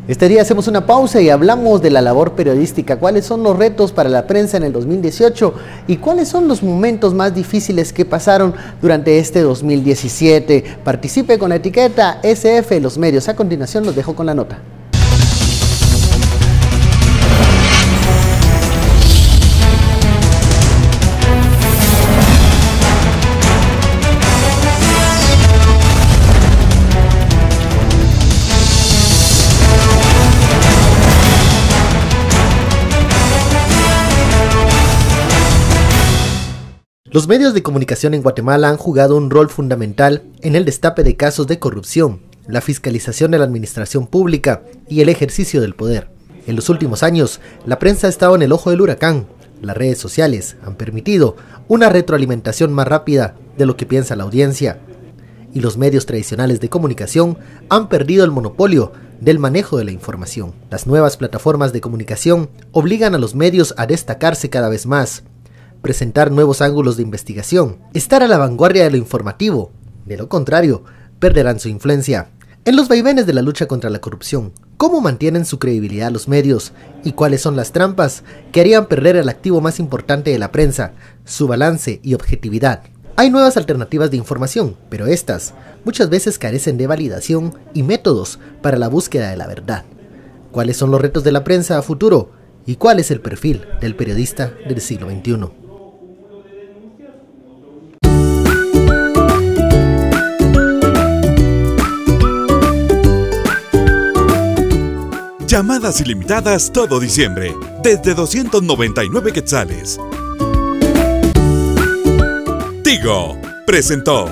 Este día hacemos una pausa y hablamos de la labor periodística, cuáles son los retos para la prensa en el 2018 y cuáles son los momentos más difíciles que pasaron durante este 2017. Participe con la etiqueta SF Los Medios. A continuación los dejo con la nota. Los medios de comunicación en Guatemala han jugado un rol fundamental en el destape de casos de corrupción, la fiscalización de la administración pública y el ejercicio del poder. En los últimos años, la prensa ha estado en el ojo del huracán. Las redes sociales han permitido una retroalimentación más rápida de lo que piensa la audiencia. Y los medios tradicionales de comunicación han perdido el monopolio del manejo de la información. Las nuevas plataformas de comunicación obligan a los medios a destacarse cada vez más, presentar nuevos ángulos de investigación, estar a la vanguardia de lo informativo. De lo contrario, perderán su influencia. En los vaivenes de la lucha contra la corrupción, ¿cómo mantienen su credibilidad los medios? ¿Y cuáles son las trampas que harían perder el activo más importante de la prensa, su balance y objetividad? Hay nuevas alternativas de información, pero estas muchas veces carecen de validación y métodos para la búsqueda de la verdad. ¿Cuáles son los retos de la prensa a futuro? ¿Y cuál es el perfil del periodista del siglo XXI? Llamadas ilimitadas todo diciembre, desde 299 quetzales. Tigo presentó.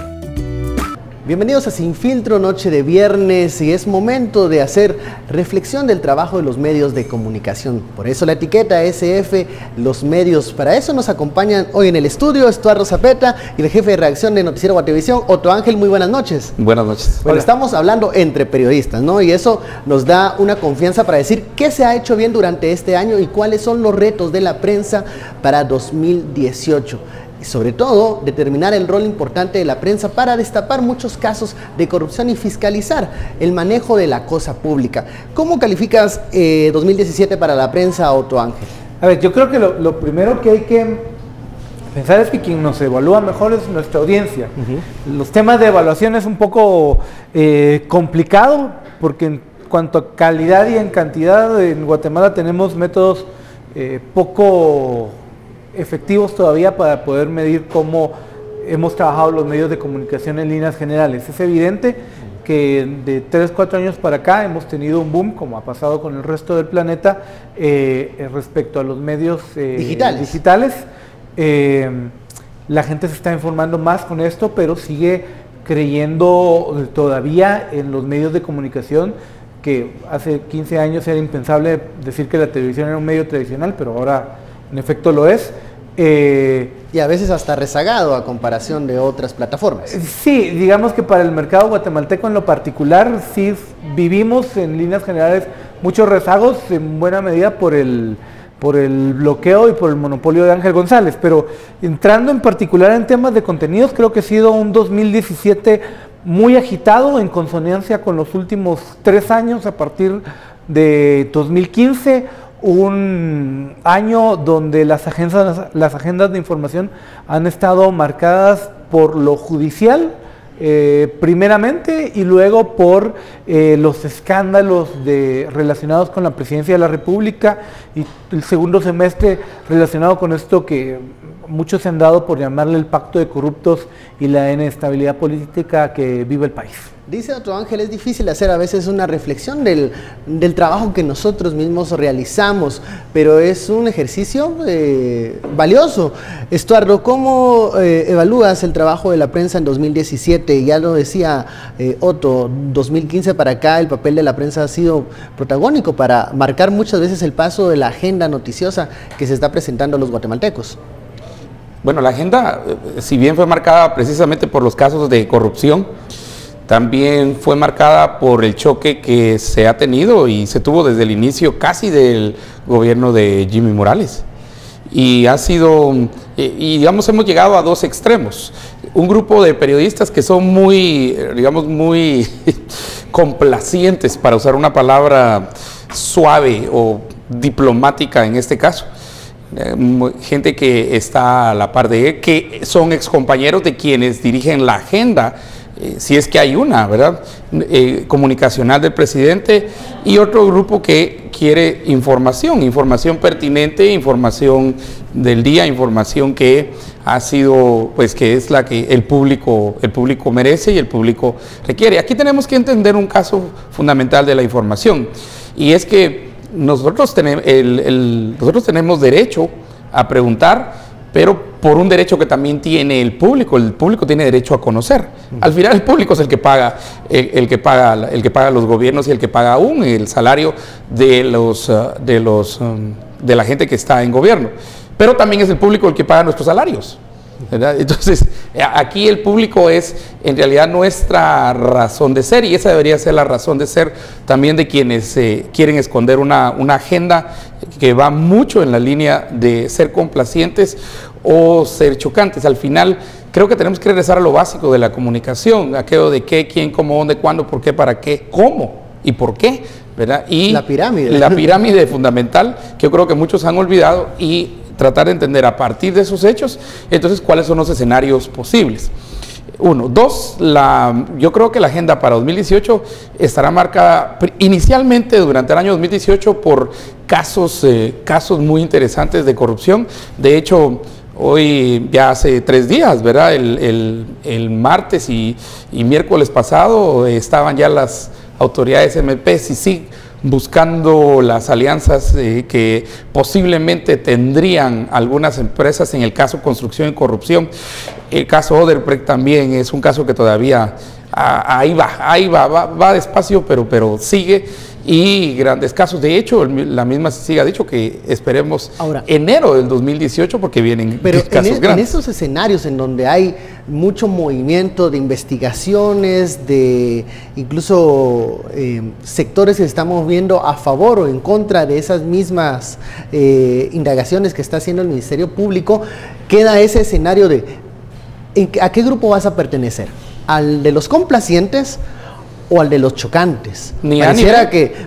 Bienvenidos a Sin Filtro, noche de viernes, y es momento de hacer reflexión del trabajo de los medios de comunicación. Por eso la etiqueta SF Los Medios. Para eso nos acompañan hoy en el estudio Estuardo Zapeta y el jefe de redacción de Noticiero Guatevisión, Otto Ángel. Muy buenas noches. Buenas noches. Bueno, estamos hablando entre periodistas, ¿no? Y eso nos da una confianza para decir qué se ha hecho bien durante este año y cuáles son los retos de la prensa para 2018. Y sobre todo, determinar el rol importante de la prensa para destapar muchos casos de corrupción y fiscalizar el manejo de la cosa pública. ¿Cómo calificas 2017 para la prensa, Otto Ángel? A ver, yo creo que lo primero que hay que pensar es que quien nos evalúa mejor es nuestra audiencia. Los temas de evaluación es un poco complicado, porque en cuanto a calidad y en cantidad, en Guatemala tenemos métodos poco efectivos todavía para poder medir cómo hemos trabajado los medios de comunicación en líneas generales. Es evidente que de 3-4 años para acá hemos tenido un boom, como ha pasado con el resto del planeta, respecto a los medios digitales. La gente se está informando más con esto, pero sigue creyendo todavía en los medios de comunicación, que hace 15 años era impensable decir que la televisión era un medio tradicional, pero ahora en efecto lo es. Y a veces hasta rezagado a comparación de otras plataformas. Sí, digamos que para el mercado guatemalteco en lo particular, sí vivimos en líneas generales muchos rezagos, en buena medida por el bloqueo y por el monopolio de Ángel González. Pero entrando en particular en temas de contenidos, creo que ha sido un 2017 muy agitado, en consonancia con los últimos 3 años a partir de 2015. Un año donde las agendas de información han estado marcadas por lo judicial, primeramente, y luego por los escándalos relacionados con la presidencia de la República, y el segundo semestre relacionado con esto que muchos se han dado por llamarle el pacto de corruptos y la inestabilidad política que vive el país. Dice Otto Ángel, es difícil hacer a veces una reflexión del trabajo que nosotros mismos realizamos, pero es un ejercicio valioso. Estuardo, ¿cómo evalúas el trabajo de la prensa en 2017? Ya lo decía Otto, 2015 para acá el papel de la prensa ha sido protagónico para marcar muchas veces el paso de la agenda noticiosa que se está presentando a los guatemaltecos. Bueno, la agenda, si bien fue marcada precisamente por los casos de corrupción, también fue marcada por el choque que se ha tenido y se tuvo desde el inicio casi del gobierno de Jimmy Morales. Y ha sido, digamos, hemos llegado a dos extremos. Un grupo de periodistas que son muy, digamos, muy complacientes, para usar una palabra suave o diplomática en este caso. Gente que está a la par de él, que son excompañeros de quienes dirigen la agenda, si es que hay una, ¿verdad? Comunicacional del presidente, y otro grupo que quiere información pertinente, información del día, información que ha sido, pues que es la que el público merece y el público requiere. Aquí tenemos que entender un caso fundamental de la información, y es que nosotros tenemos derecho a preguntar, pero por un derecho que también tiene el público tiene derecho a conocer. Al final el público es el que paga los gobiernos y el que paga aún el salario de la gente que está en gobierno, pero también es el público el que paga nuestros salarios, ¿verdad? Entonces aquí el público es en realidad nuestra razón de ser, y esa debería ser la razón de ser también de quienes quieren esconder una agenda que va mucho en la línea de ser complacientes o ser chocantes. Al final creo que tenemos que regresar a lo básico de la comunicación, aquello de qué, quién, cómo, dónde, cuándo, por qué, para qué, cómo y por qué, ¿verdad? Y la pirámide fundamental, que yo creo que muchos han olvidado, y tratar de entender a partir de esos hechos, entonces, cuáles son los escenarios posibles. Uno. Dos, yo creo que la agenda para 2018 estará marcada inicialmente durante el año 2018 por casos muy interesantes de corrupción. De hecho, hoy, ya hace 3 días, ¿verdad? El martes y miércoles pasado estaban ya las autoridades MP, CICIG, buscando las alianzas que posiblemente tendrían algunas empresas en el caso construcción y corrupción. El caso Odebrecht también es un caso que todavía ahí va despacio, pero sigue, y grandes casos. De hecho, la misma CICIG ha dicho que esperemos ahora enero del 2018, porque vienen casos grandes. En esos escenarios en donde hay mucho movimiento de investigaciones, de incluso sectores que estamos viendo a favor o en contra de esas mismas indagaciones que está haciendo el Ministerio Público, queda ese escenario de ¿a qué grupo vas a pertenecer? ¿Al de los complacientes o al de los chocantes?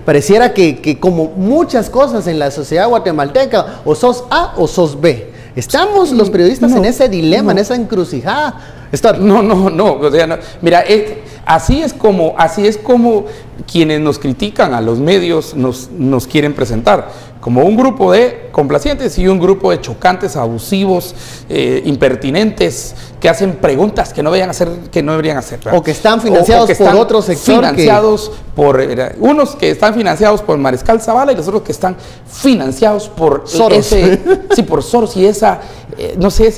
Pareciera que como muchas cosas en la sociedad guatemalteca, o sos A o sos B. Estamos los periodistas en ese dilema, en esa encrucijada. No. O sea, no. Mira, así es como quienes nos critican a los medios nos quieren presentar, como un grupo de complacientes y un grupo de chocantes, abusivos, impertinentes, que hacen preguntas que no deberían hacer, ¿verdad? O que están financiados por otro sector. Unos que están financiados por Mariscal Zavala y los otros que están financiados por Soros. Por Soros y esa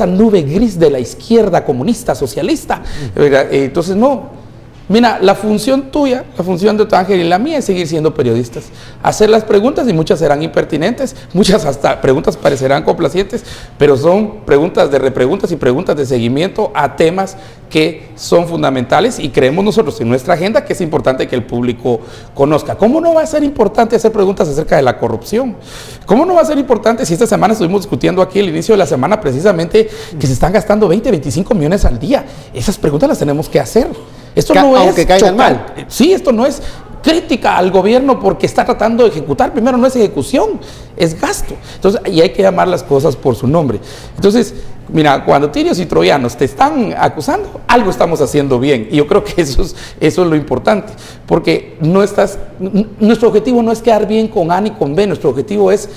nube gris de la izquierda comunista, socialista, ¿verdad? Entonces, no. Mira, la función tuya, la función de Ángel y la mía es seguir siendo periodistas, hacer las preguntas, y muchas serán impertinentes, muchas hasta preguntas parecerán complacientes, pero son preguntas de repreguntas y preguntas de seguimiento a temas que son fundamentales, y creemos nosotros en nuestra agenda que es importante que el público conozca. ¿Cómo no va a ser importante hacer preguntas acerca de la corrupción? ¿Cómo no va a ser importante si esta semana estuvimos discutiendo aquí al inicio de la semana precisamente que se están gastando 20, 25 millones al día? Esas preguntas las tenemos que hacer. Esto no aunque caigan mal. Sí, esto no es crítica al gobierno porque está tratando de ejecutar. Primero, no es ejecución, es gasto. Entonces, y hay que llamar las cosas por su nombre. Entonces, mira, cuando tirios y troyanos te están acusando, algo estamos haciendo bien. Y yo creo que eso es lo importante. Porque nuestro objetivo no es quedar bien con A ni con B. Nuestro objetivo es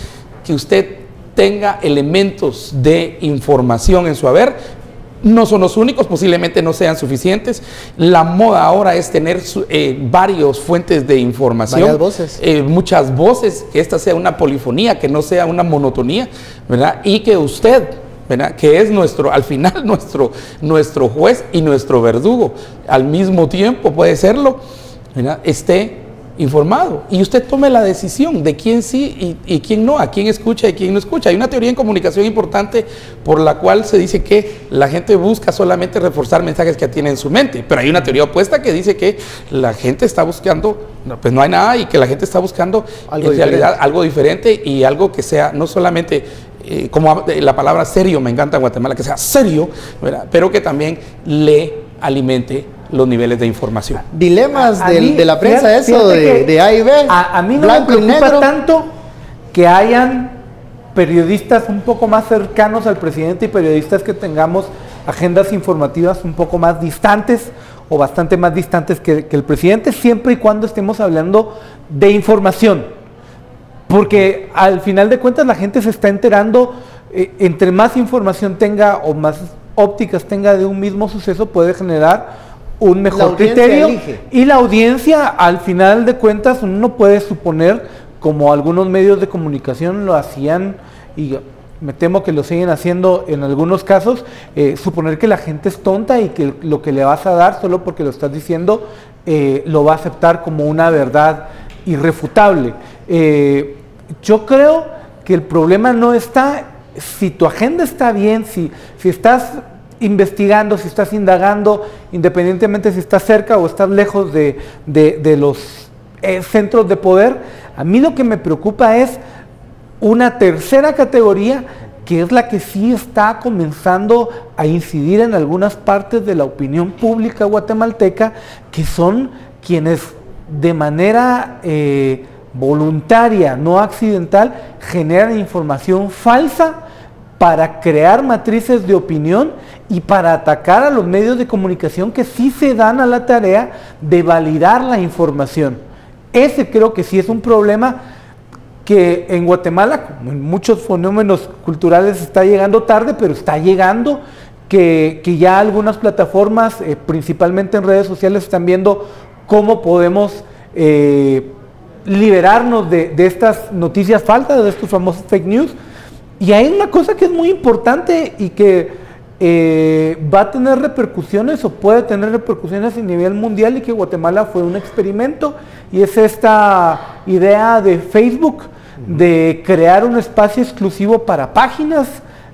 que usted tenga elementos de información en su haber. No son los únicos, posiblemente no sean suficientes. La moda ahora es tener varias fuentes de información. Varias voces. Muchas voces, que esta sea una polifonía, que no sea una monotonía, ¿verdad? Y que usted, ¿verdad?, que es al final nuestro juez y nuestro verdugo, al mismo tiempo puede serlo, ¿verdad?, esté informado, y usted tome la decisión de quién sí y quién no, a quién escucha y quién no escucha. Hay una teoría en comunicación importante por la cual se dice que la gente busca solamente reforzar mensajes que tiene en su mente, pero hay una teoría opuesta que dice que la gente está buscando, pues no hay nada, y que la gente está buscando en realidad algo diferente, y algo que sea no solamente como la palabra serio me encanta en Guatemala, que sea serio, ¿verdad?, pero que también le alimente los niveles de información. Dilemas de la prensa, eso de A y B. A mí no me preocupa tanto que hayan periodistas un poco más cercanos al presidente y periodistas que tengamos agendas informativas un poco más distantes o bastante más distantes que el presidente, siempre y cuando estemos hablando de información. Porque al final de cuentas la gente se está enterando, entre más información tenga o más ópticas tenga de un mismo suceso, puede generar un mejor criterio. Y la audiencia, al final de cuentas, uno no puede suponer, como algunos medios de comunicación lo hacían, y me temo que lo siguen haciendo en algunos casos, suponer que la gente es tonta y que lo que le vas a dar solo porque lo estás diciendo lo va a aceptar como una verdad irrefutable. Yo creo que el problema no está, si tu agenda está bien, si estás investigando, si estás indagando, independientemente si estás cerca o estás lejos de los centros de poder. A mí lo que me preocupa es una tercera categoría, que es la que sí está comenzando a incidir en algunas partes de la opinión pública guatemalteca, que son quienes de manera voluntaria, no accidental, generan información falsa para crear matrices de opinión y para atacar a los medios de comunicación que sí se dan a la tarea de validar la información. Ese creo que sí es un problema que en Guatemala, como en muchos fenómenos culturales, está llegando tarde, pero está llegando, que ya algunas plataformas, principalmente en redes sociales, están viendo cómo podemos liberarnos de estas noticias falsas, de estos famosos fake news. Y hay una cosa que es muy importante y que va a tener repercusiones o puede tener repercusiones a nivel mundial, y que Guatemala fue un experimento, y es esta idea de Facebook de crear un espacio exclusivo para páginas,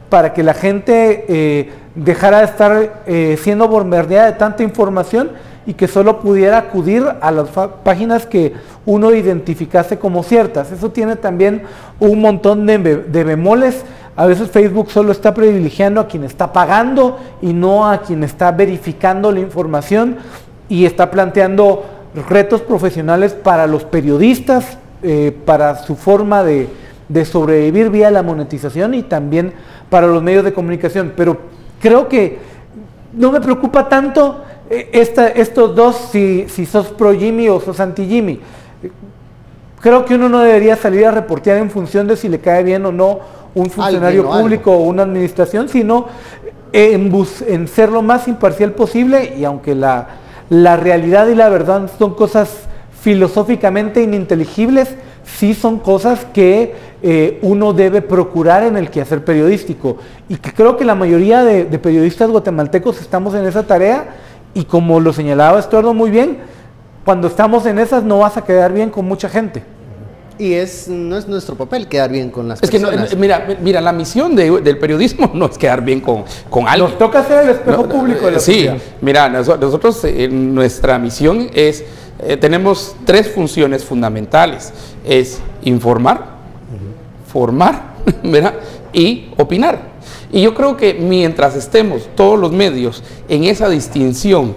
para que la gente dejara de estar siendo bombardeada de tanta información y que solo pudiera acudir a las páginas que uno identificase como ciertas. Eso tiene también un montón de bemoles. A veces Facebook solo está privilegiando a quien está pagando y no a quien está verificando la información, y está planteando retos profesionales para los periodistas, para su forma de sobrevivir vía la monetización, y también para los medios de comunicación. Pero creo que no me preocupa tanto estos dos, si sos pro Jimmy o sos anti Jimmy. Creo que uno no debería salir a reportear en función de si le cae bien o no un funcionario público o una administración, sino en ser lo más imparcial posible. Y aunque la realidad y la verdad son cosas filosóficamente ininteligibles, sí son cosas que uno debe procurar en el quehacer periodístico, y que creo que la mayoría de periodistas guatemaltecos estamos en esa tarea. Y como lo señalaba Estuardo muy bien, cuando estamos en esas no vas a quedar bien con mucha gente. Y no es nuestro papel quedar bien con las personas. Es que mira, la misión del periodismo no es quedar bien con alguien. Nos toca ser el espejo público de la sociedad. Sí, mira, nosotros nuestra misión es, tenemos tres funciones fundamentales: es informar, formar, ¿verdad?, y opinar. Y yo creo que mientras estemos todos los medios en esa distinción,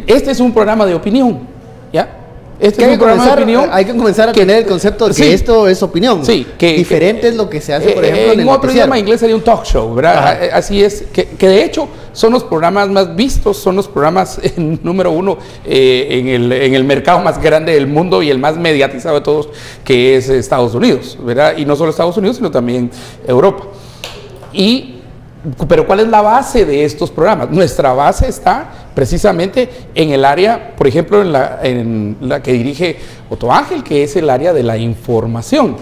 este es un programa de opinión, ¿ya? Este es un programa de opinión. Hay que comenzar a tener el concepto de que esto es opinión. Sí, diferente es lo que se hace, por ejemplo, en el otro idioma inglés sería un talk show, ¿verdad? Así es, que de hecho son los programas más vistos, son los programas número uno en el mercado más grande del mundo y el más mediatizado de todos, que es Estados Unidos, ¿verdad? Y no solo Estados Unidos, sino también Europa. Pero ¿cuál es la base de estos programas? Nuestra base está precisamente en el área, por ejemplo, en la que dirige Otto Ángel, que es el área de la información.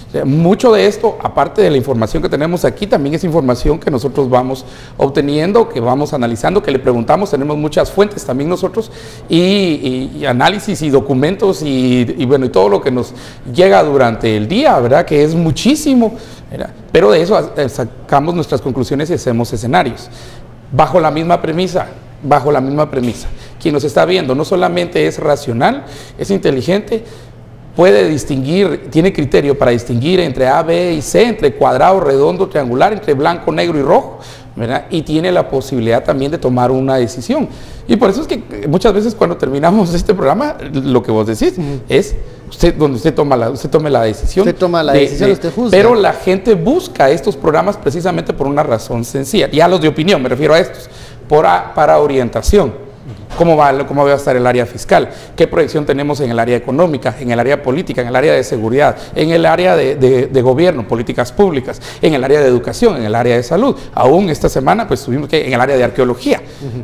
O sea, mucho de esto, aparte de la información que tenemos aquí, también es información que nosotros vamos obteniendo, que vamos analizando, que le preguntamos. Tenemos muchas fuentes también nosotros, y análisis y documentos y bueno, y todo lo que nos llega durante el día, ¿verdad?, que es muchísimo, ¿verdad? Pero de eso sacamos nuestras conclusiones y hacemos escenarios bajo la misma premisa. Quien nos está viendo no solamente es racional, es inteligente, puede distinguir, tiene criterio para distinguir entre A, B y C, entre cuadrado, redondo, triangular, entre blanco, negro y rojo, ¿verdad? Y tiene la posibilidad también de tomar una decisión. Y por eso es que muchas veces cuando terminamos este programa, lo que vos decís es donde usted tome la decisión. Usted toma la decisión, usted juzga. Pero la gente busca estos programas precisamente por una razón sencilla. Ya los de opinión, me refiero a estos, para orientación. ¿Cómo va a estar el área fiscal? ¿Qué proyección tenemos en el área económica, en el área política, en el área de seguridad, en el área de gobierno, políticas públicas, en el área de educación, en el área de salud? Aún esta semana pues tuvimos que en el área de arqueología,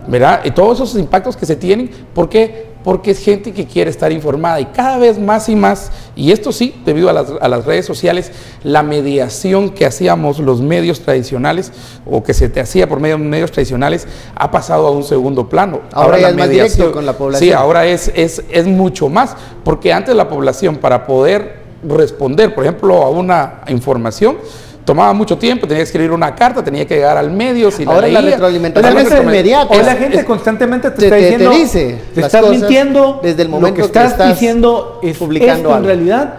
¿verdad? Y todos esos impactos que se tienen, ¿por qué? Porque es gente que quiere estar informada y cada vez más y más, y esto sí, debido a las redes sociales, la mediación que hacíamos los medios tradicionales o que se te hacía por medio de medios tradicionales ha pasado a un segundo plano. Ahora ya es más directo con la población. Sí, ahora es mucho más, porque antes la población para poder responder, por ejemplo, a una información, tomaba mucho tiempo, tenía que escribir una carta, tenía que llegar al medio, si ahora la leía, retroalimentación es inmediata. O la gente constantemente te está diciendo, dice te estás mintiendo, desde el momento lo que estás diciendo es publicando esto en realidad.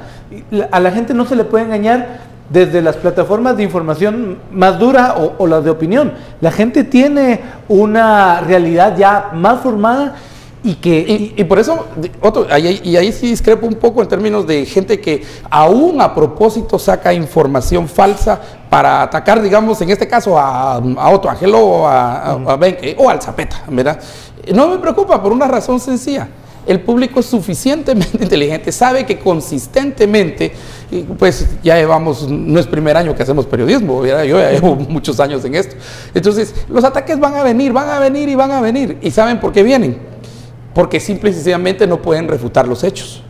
A la gente no se le puede engañar desde las plataformas de información más dura o las de opinión. La gente tiene una realidad ya más formada. Y por eso, ahí sí discrepo un poco en términos de gente que aún a propósito saca información falsa para atacar, digamos, en este caso a Otto Ángel o a Benke o al Zapeta, ¿verdad? No me preocupa por una razón sencilla. El público es suficientemente inteligente, sabe que consistentemente, pues ya llevamos, no es primer año que hacemos periodismo, ¿verdad? Yo ya llevo muchos años en esto. Entonces, los ataques van a venir y van a venir. ¿Y saben por qué vienen? Porque simple y sencillamente no pueden refutar los hechos.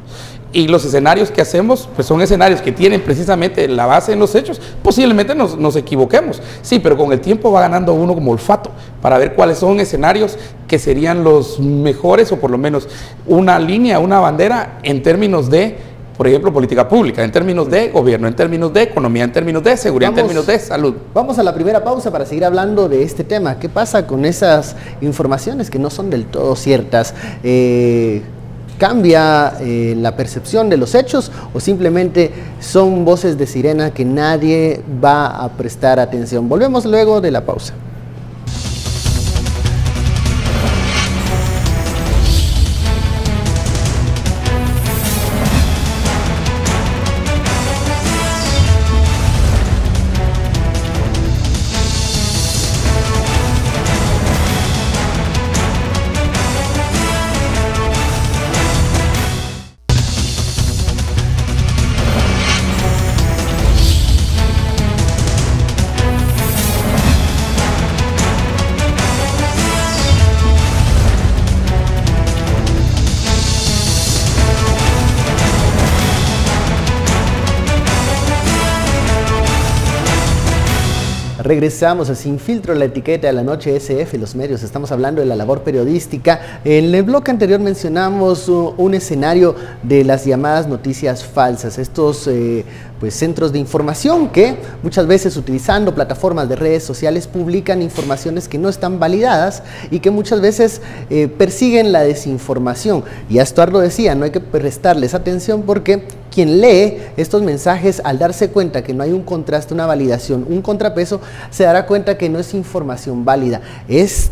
Y los escenarios que hacemos, pues son escenarios que tienen precisamente la base en los hechos. Posiblemente nos equivoquemos, sí, pero con el tiempo va ganando uno como olfato para ver cuáles son escenarios que serían los mejores, o por lo menos una línea, una bandera en términos de, por ejemplo, política pública, en términos de gobierno, en términos de economía, en términos de seguridad, en términos de salud. Vamos a la primera pausa para seguir hablando de este tema. ¿Qué pasa con esas informaciones que no son del todo ciertas? ¿Cambia la percepción de los hechos o simplemente son voces de sirena que nadie va a prestar atención? Volvemos luego de la pausa. Regresamos a Sin Filtro, la etiqueta de la noche SF, los medios. Estamos hablando de la labor periodística. En el bloque anterior mencionamos un escenario de las llamadas noticias falsas, estos pues centros de información que muchas veces utilizando plataformas de redes sociales publican informaciones que no están validadas y que muchas veces persiguen la desinformación. Y Astuardo decía, no hay que prestarles atención porque quien lee estos mensajes, al darse cuenta que no hay un contraste, una validación, un contrapeso, se dará cuenta que no es información válida. ¿Es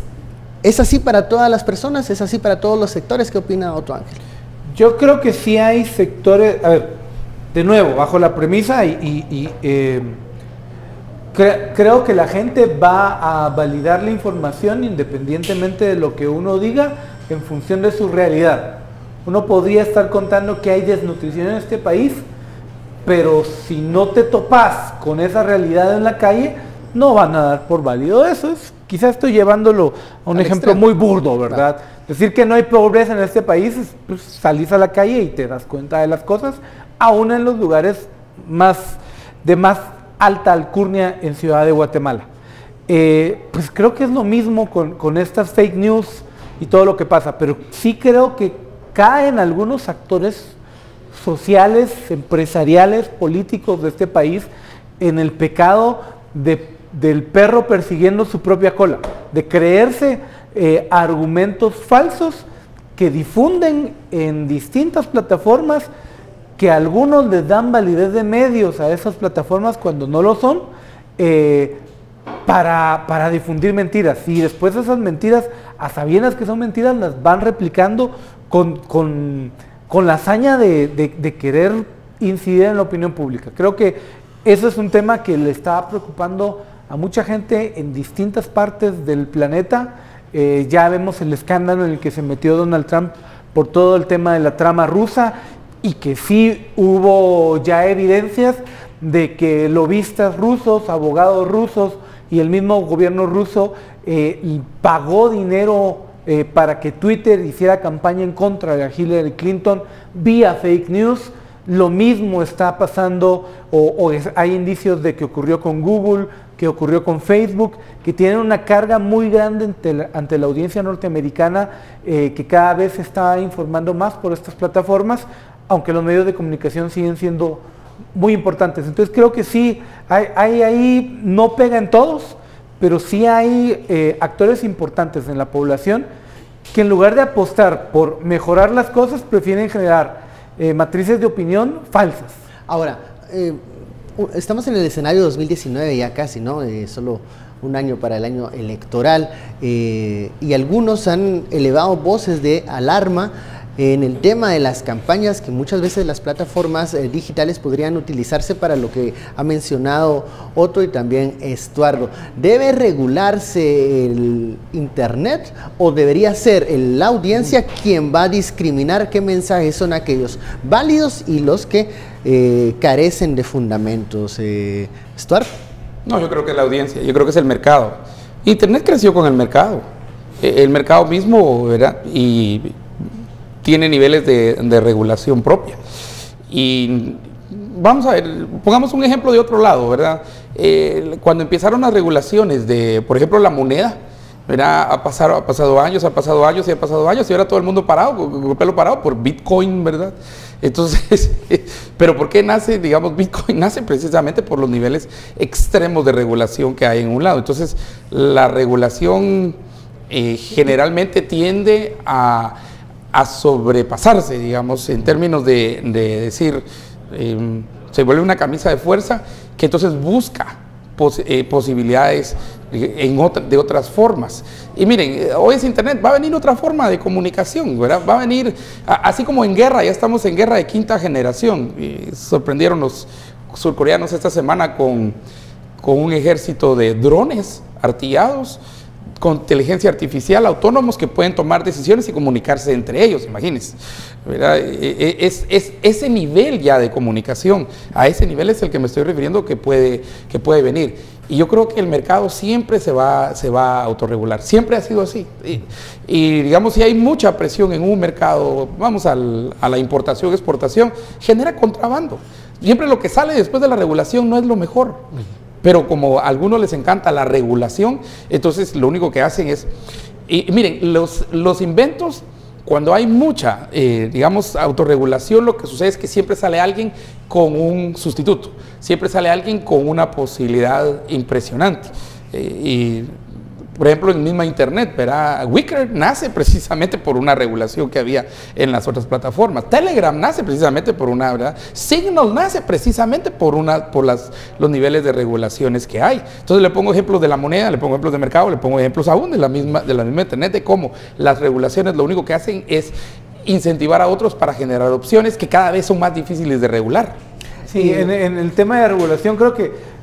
así para todas las personas? ¿Es así para todos los sectores? ¿Qué opina Otto Ángel? Yo creo que sí hay sectores, a ver, de nuevo, bajo la premisa creo que la gente va a validar la información independientemente de lo que uno diga en función de su realidad. Uno podría estar contando que hay desnutrición en este país, pero si no te topas con esa realidad en la calle, no van a dar por válido eso. Quizás estoy llevándolo a un ejemplo muy burdo, ¿verdad? Claro. Decir que no hay pobreza en este país, pues salís a la calle y te das cuenta de las cosas, aún en los lugares de más alta alcurnia en Ciudad de Guatemala. Pues creo que es lo mismo con estas fake news y todo lo que pasa, pero sí creo que caen algunos actores sociales, empresariales, políticos de este país en el pecado del perro persiguiendo su propia cola, de creerse argumentos falsos que difunden en distintas plataformas, que algunos les dan validez de medios a esas plataformas cuando no lo son, para difundir mentiras, y después esas mentiras, a sabiendas que son mentiras, las van replicando con la hazaña de querer incidir en la opinión pública. Creo que eso es un tema que le está preocupando a mucha gente en distintas partes del planeta. Ya vemos el escándalo en el que se metió Donald Trump por todo el tema de la trama rusa, y que sí hubo ya evidencias de que lobistas rusos, abogados rusos y el mismo gobierno ruso pagó dinero para que Twitter hiciera campaña en contra de Hillary Clinton vía fake news. Lo mismo está pasando, hay indicios de que ocurrió con Google, que ocurrió con Facebook, que tienen una carga muy grande ante la audiencia norteamericana, que cada vez se está informando más por estas plataformas, aunque los medios de comunicación siguen siendo muy importantes. Entonces creo que sí, hay ahí, no pega en todos, pero sí hay actores importantes en la población que en lugar de apostar por mejorar las cosas, prefieren generar matrices de opinión falsas. Ahora, estamos en el escenario 2019 ya casi, ¿no? Solo un año para el año electoral, y algunos han elevado voces de alarma en el tema de las campañas, que muchas veces las plataformas digitales podrían utilizarse para lo que ha mencionado Otto y también Estuardo. ¿Debe regularse el Internet o debería ser la audiencia quien va a discriminar qué mensajes son aquellos válidos y los que carecen de fundamentos? ¿Estuardo? No, yo creo que es la audiencia, yo creo que es el mercado. Internet creció con el mercado mismo, ¿verdad? Y tiene niveles de regulación propia. Y vamos a ver, pongamos un ejemplo de otro lado, ¿verdad? Cuando empezaron las regulaciones de, por ejemplo, la moneda, ¿verdad? Ha pasado años y ahora todo el mundo parado, con el pelo parado por Bitcoin, ¿verdad? Entonces, pero ¿por qué nace, digamos, Bitcoin? Nace precisamente por los niveles extremos de regulación que hay en un lado. Entonces, la regulación generalmente tiende a sobrepasarse, digamos, en términos de decir, se vuelve una camisa de fuerza que entonces busca posibilidades de otras formas. Y miren, hoy es Internet, va a venir otra forma de comunicación, ¿verdad? Va a venir, así como en guerra, ya estamos en guerra de quinta generación. Sorprendieron los surcoreanos esta semana con un ejército de drones artillados, con inteligencia artificial, autónomos, que pueden tomar decisiones y comunicarse entre ellos, imagínense, ¿verdad? Es ese nivel ya de comunicación, a ese nivel es el que me estoy refiriendo que puede venir. Y yo creo que el mercado siempre se va a autorregular, siempre ha sido así. Y digamos, si hay mucha presión en un mercado, vamos a la importación, exportación, genera contrabando. Siempre lo que sale después de la regulación no es lo mejor. Pero como a algunos les encanta la regulación, entonces lo único que hacen es... Y miren, los inventos, cuando hay mucha, digamos, autorregulación, lo que sucede es que siempre sale alguien con un sustituto, siempre sale alguien con una posibilidad impresionante. Por ejemplo, en misma Internet, ¿verdad? Wickr nace precisamente por una regulación que había en las otras plataformas. Telegram nace precisamente por una, ¿verdad? Signal nace precisamente por los niveles de regulaciones que hay. Entonces le pongo ejemplos de la moneda, le pongo ejemplos de mercado, le pongo ejemplos aún de la misma Internet, de cómo las regulaciones lo único que hacen es incentivar a otros para generar opciones que cada vez son más difíciles de regular. Sí, en el tema de regulación creo que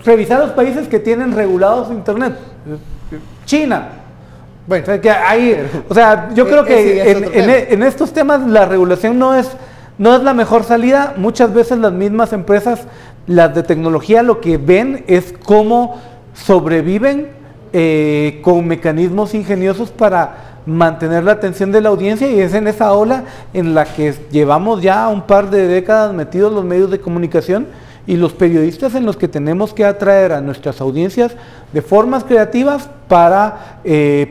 revisar los países que tienen regulados Internet. China. Bueno, o sea, yo creo que en estos temas la regulación no es la mejor salida. Muchas veces las mismas empresas, las de tecnología, lo que ven es cómo sobreviven con mecanismos ingeniosos para mantener la atención de la audiencia, y es en esa ola en la que llevamos ya un par de décadas metidos los medios de comunicación y los periodistas, en los que tenemos que atraer a nuestras audiencias de formas creativas para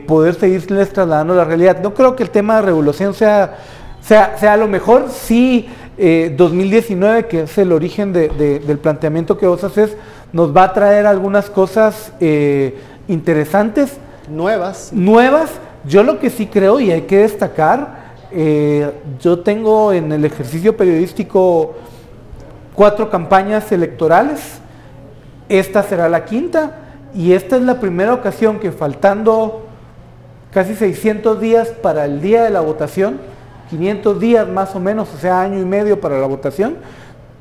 poder seguirles trasladando la realidad. No creo que el tema de regulación sea lo mejor. Sí, 2019, que es el origen del planteamiento que vos haces, nos va a traer algunas cosas interesantes. Nuevas. Yo lo que sí creo, y hay que destacar, yo tengo en el ejercicio periodístico 4 campañas electorales, esta será la quinta, y esta es la primera ocasión que, faltando casi 600 días para el día de la votación, 500 días más o menos, o sea, año y medio para la votación,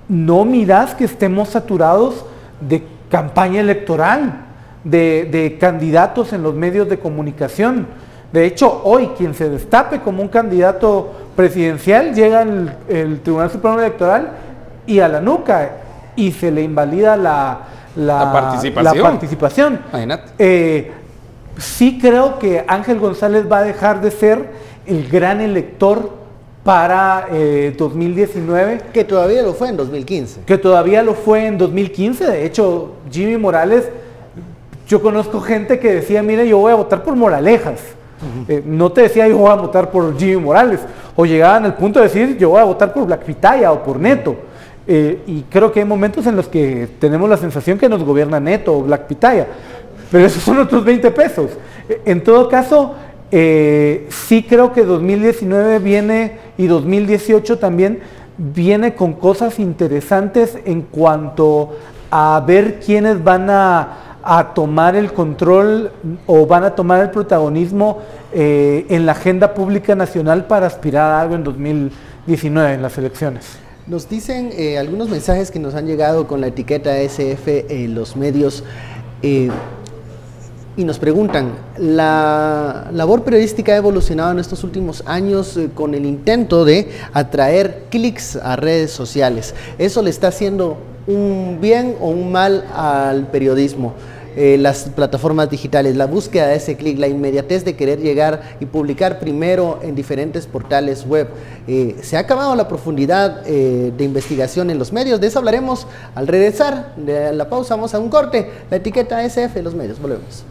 no miras que estemos saturados de campaña electoral, de candidatos en los medios de comunicación. De hecho, hoy quien se destape como un candidato presidencial llega el Tribunal Supremo Electoral y a la nuca, y se le invalida la participación. Sí creo que Ángel González va a dejar de ser el gran elector para 2019. Que todavía lo fue en 2015. Que todavía lo fue en 2015. De hecho, Jimmy Morales, yo conozco gente que decía, mire, yo voy a votar por Moralejas. No te decía yo voy a votar por Jimmy Morales, o llegaban al punto de decir yo voy a votar por Black Pitaya o por Neto, y creo que hay momentos en los que tenemos la sensación que nos gobierna Neto o Black Pitaya, pero esos son otros 20 pesos. En todo caso, sí creo que 2019 viene, y 2018 también viene con cosas interesantes en cuanto a ver quiénes van a tomar el control o van a tomar el protagonismo en la agenda pública nacional para aspirar a algo en 2019, en las elecciones. Nos dicen algunos mensajes que nos han llegado con la etiqueta SF en los medios, y nos preguntan, la labor periodística ha evolucionado en estos últimos años con el intento de atraer clics a redes sociales. ¿Eso le está haciendo un bien o un mal al periodismo? Las plataformas digitales, la búsqueda de ese clic, la inmediatez de querer llegar y publicar primero en diferentes portales web. ¿Se ha acabado la profundidad de investigación en los medios? De eso hablaremos al regresar de la pausa. Vamos a un corte. La etiqueta SF de los medios. Volvemos.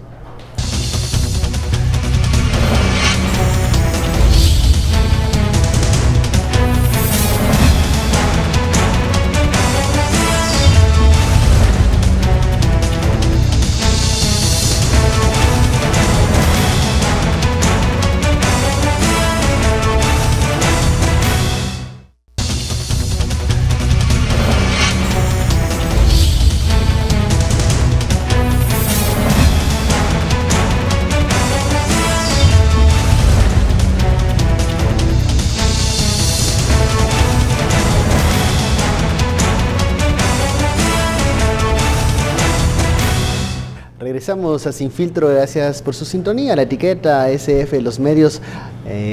Regresamos a Sin Filtro, gracias por su sintonía. La etiqueta SF de los medios.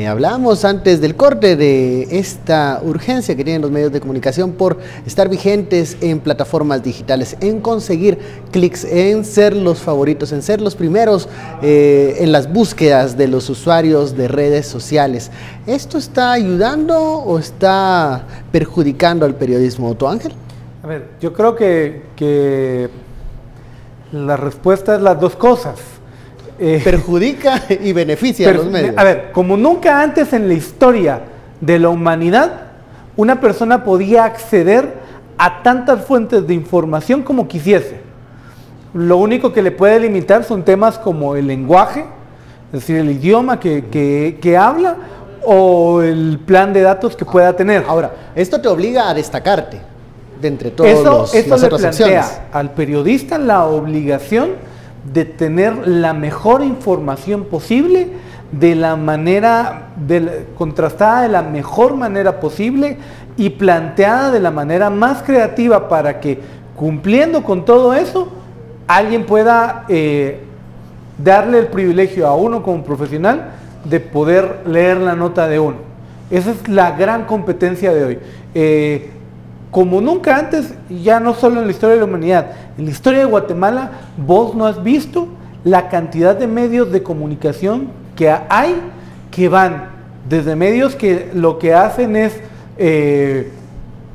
Hablábamos antes del corte de esta urgencia que tienen los medios de comunicación por estar vigentes en plataformas digitales, en conseguir clics, en ser los favoritos, en ser los primeros en las búsquedas de los usuarios de redes sociales. ¿Esto está ayudando o está perjudicando al periodismo, Otto Ángel? A ver, yo creo que la respuesta es las dos cosas. Perjudica y beneficia a los medios. A ver, como nunca antes en la historia de la humanidad, una persona podía acceder a tantas fuentes de información como quisiese. Lo único que le puede limitar son temas como el lenguaje, es decir, el idioma que habla, o el plan de datos que pueda tener. Ahora, esto te obliga a destacarte de entre todas las otras opciones. Al periodista la obligación de tener la mejor información posible, de la manera contrastada de la mejor manera posible y planteada de la manera más creativa, para que, cumpliendo con todo eso, alguien pueda darle el privilegio a uno como profesional de poder leer la nota de uno. Esa es la gran competencia de hoy. Como nunca antes, ya no solo en la historia de la humanidad, en la historia de Guatemala, vos no has visto la cantidad de medios de comunicación que hay, que van desde medios que lo que hacen es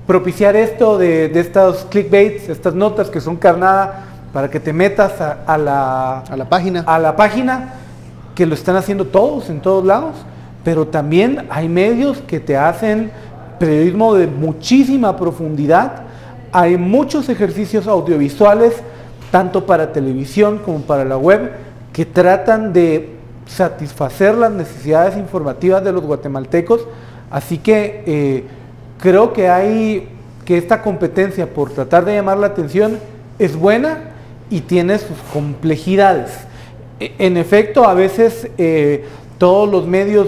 propiciar esto de estos clickbaits, estas notas que son carnada para que te metas a la página, que lo están haciendo todos, en todos lados, pero también hay medios que te hacen periodismo de muchísima profundidad. Hay muchos ejercicios audiovisuales, tanto para televisión como para la web, que tratan de satisfacer las necesidades informativas de los guatemaltecos. Así que creo que esta competencia por tratar de llamar la atención es buena, y tiene sus complejidades. En efecto, a veces todos los medios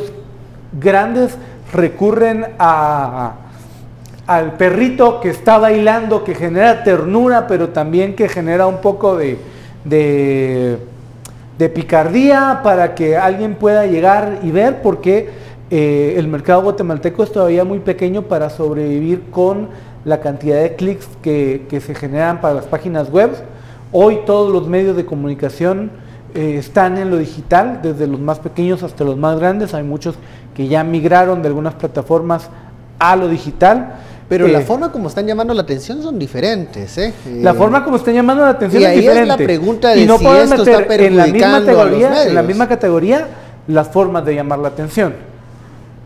grandes recurren al perrito que está bailando, que genera ternura, pero también que genera un poco de picardía para que alguien pueda llegar y ver, porque el mercado guatemalteco es todavía muy pequeño para sobrevivir con la cantidad de clics que se generan para las páginas web. Hoy todos los medios de comunicación están en lo digital, desde los más pequeños hasta los más grandes. Hay muchos que ya migraron de algunas plataformas a lo digital. Pero la forma como están llamando la atención son diferentes, ¿eh? La forma como están llamando la atención y es ahí diferente. Es la pregunta de y no si pueden esto meter está perjudicando a los medios. en la misma categoría las formas de llamar la atención.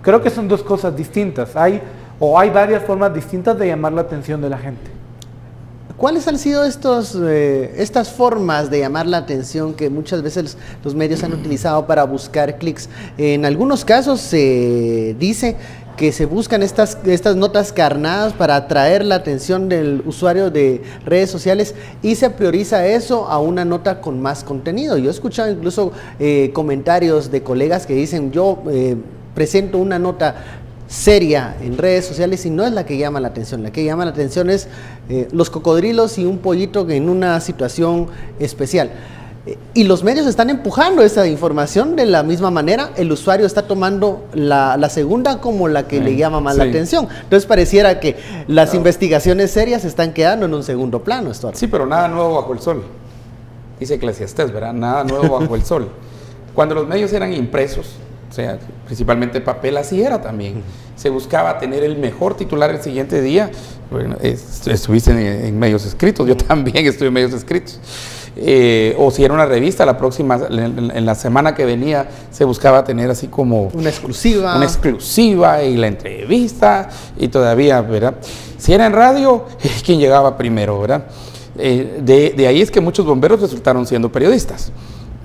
Creo que son dos cosas distintas. Hay varias formas distintas de llamar la atención de la gente. ¿Cuáles han sido estas formas de llamar la atención que muchas veces los medios han utilizado para buscar clics? En algunos casos se dice que se buscan estas notas carnadas para atraer la atención del usuario de redes sociales y se prioriza eso a una nota con más contenido. Yo he escuchado incluso comentarios de colegas que dicen, yo presento una nota seria en redes sociales y no es la que llama la atención. La que llama la atención es los cocodrilos y un pollito en una situación especial. Y los medios están empujando esa información de la misma manera. El usuario está tomando la segunda como la que le llama más la atención. Entonces pareciera que las investigaciones serias están quedando en un segundo plano, Stuart. Sí, pero nada nuevo bajo el sol. Dice Eclesiastés, ¿verdad? Nada nuevo bajo el sol. Cuando los medios eran impresos, o sea, principalmente papel, así era también. Se buscaba tener el mejor titular el siguiente día. Bueno, estuviste en medios escritos, yo también estuve en medios escritos. O si era una revista, en la semana que venía se buscaba tener así como una exclusiva y la entrevista y todavía, ¿verdad? Si era en radio, ¿quién llegaba primero, verdad? De ahí es que muchos bomberos resultaron siendo periodistas.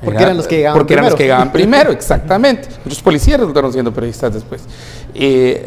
Porque eran los que llegaban primero. Eran los que llegaban primero, exactamente. Muchos policías resultaron siendo periodistas después.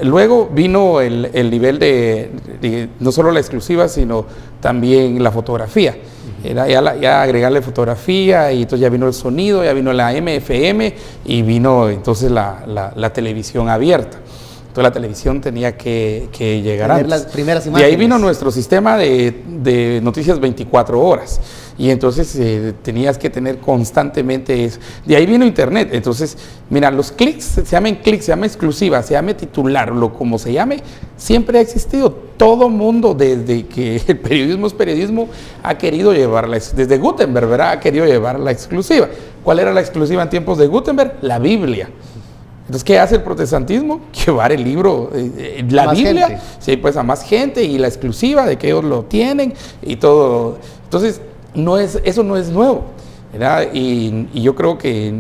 Luego vino el nivel de no solo la exclusiva, sino también la fotografía. Era ya agregarle fotografía, y entonces ya vino el sonido, ya vino la FM y vino entonces la televisión abierta. Entonces la televisión tenía que llegar antes. Las primeras imágenes. Y ahí vino nuestro sistema de noticias 24 horas. Y entonces tenías que tener constantemente eso. De ahí vino internet. Entonces, mira, los clics, se llamen clics, se llame exclusiva, se llame titular, como se llame, siempre ha existido. Todo mundo, desde que el periodismo es periodismo, ha querido llevarla, desde Gutenberg, ¿verdad? Ha querido llevar la exclusiva. ¿Cuál era la exclusiva en tiempos de Gutenberg? La Biblia. Entonces, ¿qué hace el protestantismo? Llevar el libro, la Biblia, sí, pues a más gente, y la exclusiva de que ellos lo tienen y todo. Entonces, eso no es nuevo, ¿verdad? Y yo creo que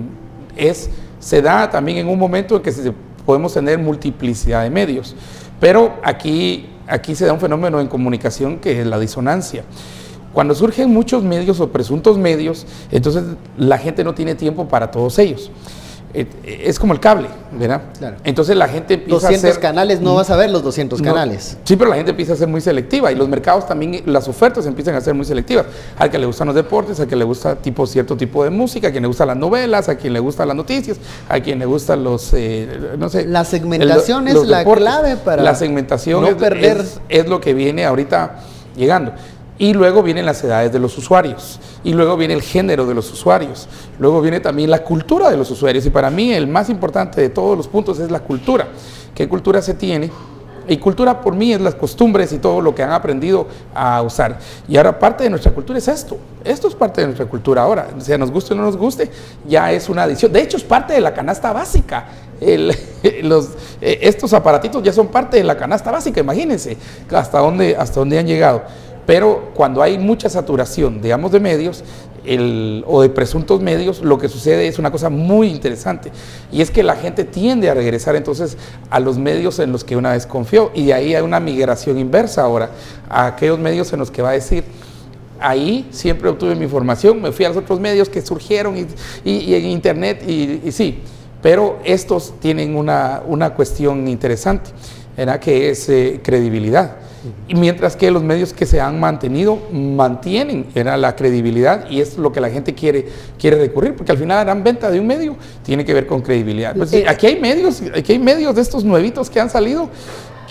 se da también en un momento en que podemos tener multiplicidad de medios. Pero aquí se da un fenómeno en comunicación que es la disonancia. Cuando surgen muchos medios o presuntos medios, entonces la gente no tiene tiempo para todos ellos. Es como el cable, ¿verdad? Claro. Entonces la gente empieza 200 a hacer canales, no vas a ver los 200 canales. Sí, pero la gente empieza a ser muy selectiva, y los mercados también, las ofertas empiezan a ser muy selectivas. Al que le gustan los deportes, al que le gusta cierto tipo de música, a quien le gustan las novelas, a quien le gustan las noticias, a quien le gustan los, no sé. La segmentación es la clave para la segmentación no perder. Es lo que viene ahorita llegando. Y luego vienen las edades de los usuarios, y luego viene el género de los usuarios, luego viene también la cultura de los usuarios, y para mí el más importante de todos los puntos es la cultura. ¿Qué cultura se tiene? Y cultura por mí es las costumbres y todo lo que han aprendido a usar. Y ahora parte de nuestra cultura es esto es parte de nuestra cultura ahora, o sea, nos guste o no nos guste, ya es una adición. De hecho, es parte de la canasta básica. Estos aparatitos ya son parte de la canasta básica, imagínense hasta dónde han llegado. Pero cuando hay mucha saturación, digamos, de medios o de presuntos medios, lo que sucede es una cosa muy interesante, y es que la gente tiende a regresar entonces a los medios en los que una vez confió, y de ahí hay una migración inversa ahora a aquellos medios en los que va a decir: ahí siempre obtuve mi información, me fui a los otros medios que surgieron y en internet, y sí, pero estos tienen una cuestión interesante, ¿verdad? Que es credibilidad. Y mientras que los medios que se han mantenido mantienen la credibilidad, y es lo que la gente quiere recurrir, porque al final la gran venta de un medio tiene que ver con credibilidad. Pues, aquí hay medios de estos nuevitos que han salido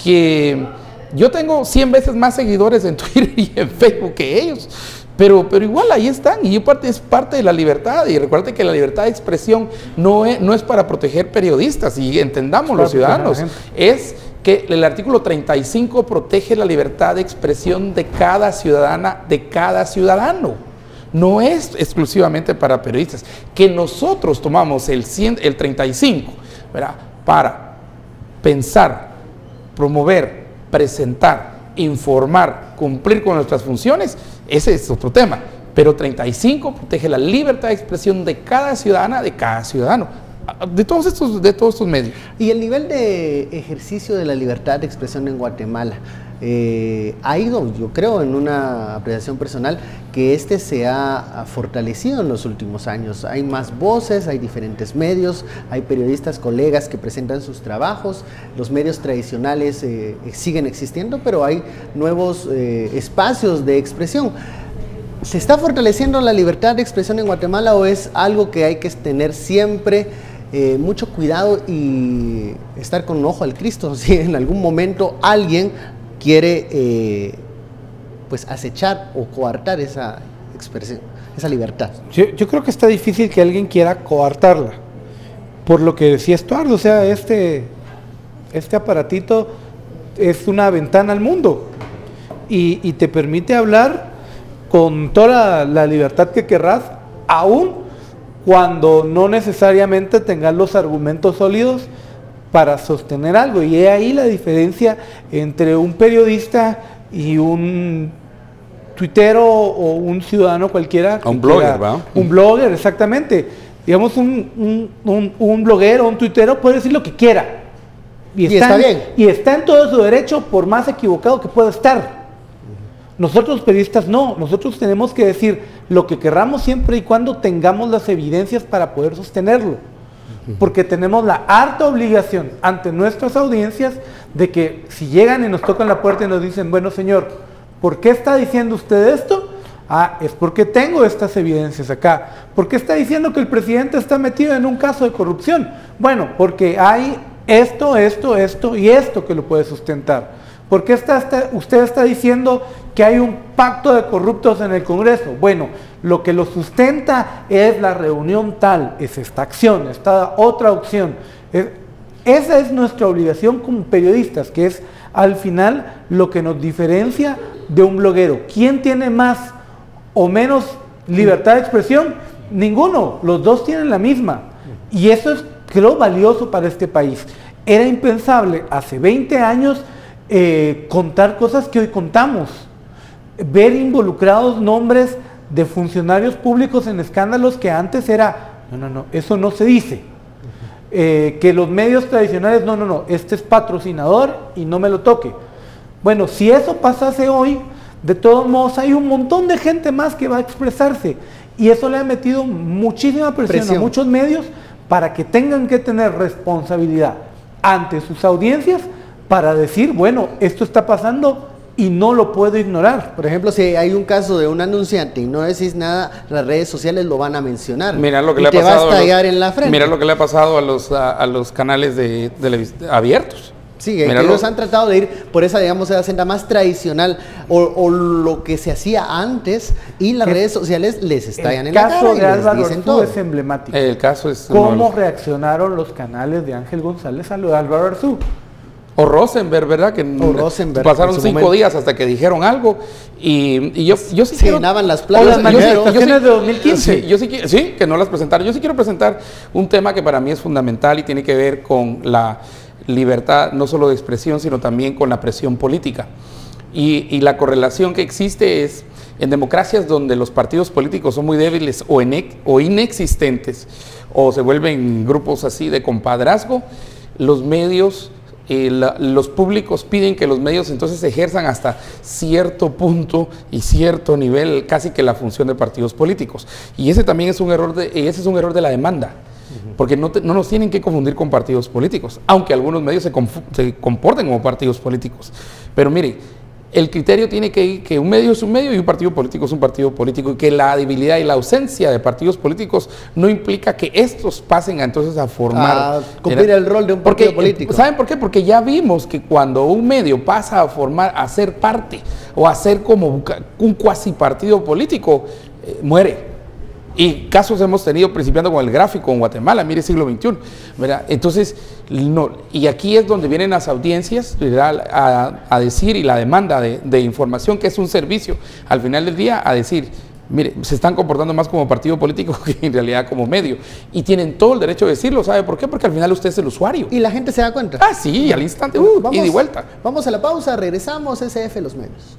que yo tengo 100 veces más seguidores en Twitter y en Facebook que ellos. Pero igual ahí están, y es parte de la libertad. Y recuerda que la libertad de expresión no es para proteger periodistas, y entendamos los ciudadanos, es que el artículo 35 protege la libertad de expresión de cada ciudadana, de cada ciudadano. No es exclusivamente para periodistas. Que nosotros tomamos el 35, ¿verdad?, para pensar, promover, presentar, informar, cumplir con nuestras funciones, ese es otro tema. Pero 35 protege la libertad de expresión de cada ciudadana, de cada ciudadano, de todos estos medios. Y el nivel de ejercicio de la libertad de expresión en Guatemala ha ido, yo creo, en una apreciación personal, que se ha fortalecido en los últimos años. Hay más voces, hay diferentes medios, hay periodistas, colegas que presentan sus trabajos. Los medios tradicionales siguen existiendo, pero hay nuevos espacios de expresión. ¿Se está fortaleciendo la libertad de expresión en Guatemala, o es algo que hay que tener siempre mucho cuidado y estar con un ojo al Cristo si en algún momento alguien quiere pues acechar o coartar esa expresión, esa libertad? Yo creo que está difícil que alguien quiera coartarla, por lo que decía Estuardo. O sea, este aparatito es una ventana al mundo y te permite hablar con toda la libertad que querrás, aún cuando no necesariamente tengas los argumentos sólidos para sostener algo. Y es ahí la diferencia entre un periodista y un tuitero o un ciudadano cualquiera. Un blogger, ¿verdad? Un blogger, exactamente. Digamos, un bloguero o un tuitero puede decir lo que quiera. Y está bien. Y está en todo su derecho, por más equivocado que pueda estar. Nosotros periodistas no, nosotros tenemos que decir lo que querramos siempre y cuando tengamos las evidencias para poder sostenerlo. Porque tenemos la harta obligación ante nuestras audiencias de que si llegan y nos tocan la puerta y nos dicen, bueno señor, ¿por qué está diciendo usted esto? Ah, es porque tengo estas evidencias acá. ¿Por qué está diciendo que el presidente está metido en un caso de corrupción? Bueno, porque hay esto y esto que lo puede sustentar. ¿Por qué usted está diciendo que hay un pacto de corruptos en el Congreso? Bueno, lo que lo sustenta es la reunión tal, es esta acción, esta otra opción. Esa es nuestra obligación como periodistas, que es al final lo que nos diferencia de un bloguero. ¿Quién tiene más o menos libertad de expresión? Ninguno, los dos tienen la misma. Y eso es, creo, valioso para este país. Era impensable hace 20 años contar cosas que hoy contamos, ver involucrados nombres de funcionarios públicos en escándalos que antes era, no, eso no se dice, que los medios tradicionales, no, este es patrocinador y no me lo toque. Bueno, si eso pasase hoy, de todos modos hay un montón de gente más que va a expresarse, y eso le ha metido muchísima presión a muchos medios para que tengan que tener responsabilidad ante sus audiencias para decir, bueno, esto está pasando y no lo puedo ignorar. Por ejemplo, si hay un caso de un anunciante y no decís nada, las redes sociales lo van a mencionar. Mira lo que le ha pasado en la frente. Mira lo que le ha pasado a los canales abiertos. Sí, ellos han tratado de ir por esa, digamos, esa senda más tradicional o lo que se hacía antes, y las redes sociales les estallan en la cara. El caso de Álvaro Arzú es emblemático. El caso es cómo reaccionaron los canales de Ángel González a lo de Álvaro Arzú. O Rosenberg, ¿verdad? Pasaron 5 días hasta que dijeron algo, y yo sí se llenaban las plazas. O las manifestaciones de 2015. Sí, que no las presentaron. Yo sí quiero presentar un tema que para mí es fundamental y tiene que ver con la libertad, no solo de expresión, sino también con la presión política. Y la correlación que existe es en democracias donde los partidos políticos son muy débiles o inexistentes, o se vuelven grupos así de compadrazgo, los medios... los públicos piden que los medios entonces ejerzan hasta cierto punto y cierto nivel casi que la función de partidos políticos, y ese también es un error de la demanda, porque no nos tienen que confundir con partidos políticos, aunque algunos medios se comporten como partidos políticos. Pero mire, el criterio tiene que ir que un medio es un medio y un partido político es un partido político, y que la debilidad y la ausencia de partidos políticos no implica que estos pasen entonces a formar... cumplir el rol de un partido político. ¿Saben por qué? Porque ya vimos que cuando un medio pasa a formar, a ser parte o a ser como un cuasi partido político, muere. Y casos hemos tenido principiando con el gráfico en Guatemala, mire siglo XXI, ¿verdad? Entonces, no, y aquí es donde vienen las audiencias, ¿verdad? A decir, y la demanda de información, que es un servicio al final del día, a decir, mire, se están comportando más como partido político que en realidad como medio, y tienen todo el derecho de decirlo. ¿Sabe por qué? Porque al final usted es el usuario. ¿Y la gente se da cuenta? Ah, sí, al instante, y de vuelta. Vamos a la pausa, regresamos, SF Los Medios.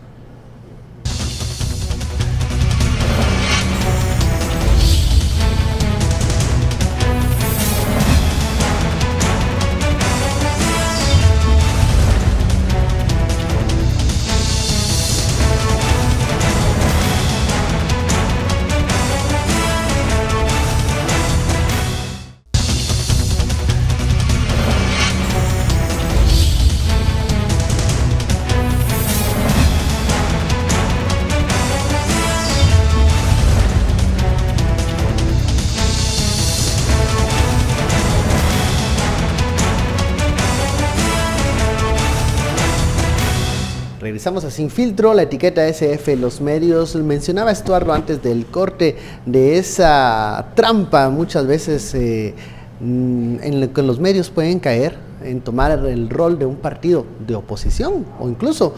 Regresamos a Sin Filtro, la etiqueta SF Los Medios. Mencionaba Estuardo antes del corte de esa trampa muchas veces en la que los medios pueden caer en tomar el rol de un partido de oposición o incluso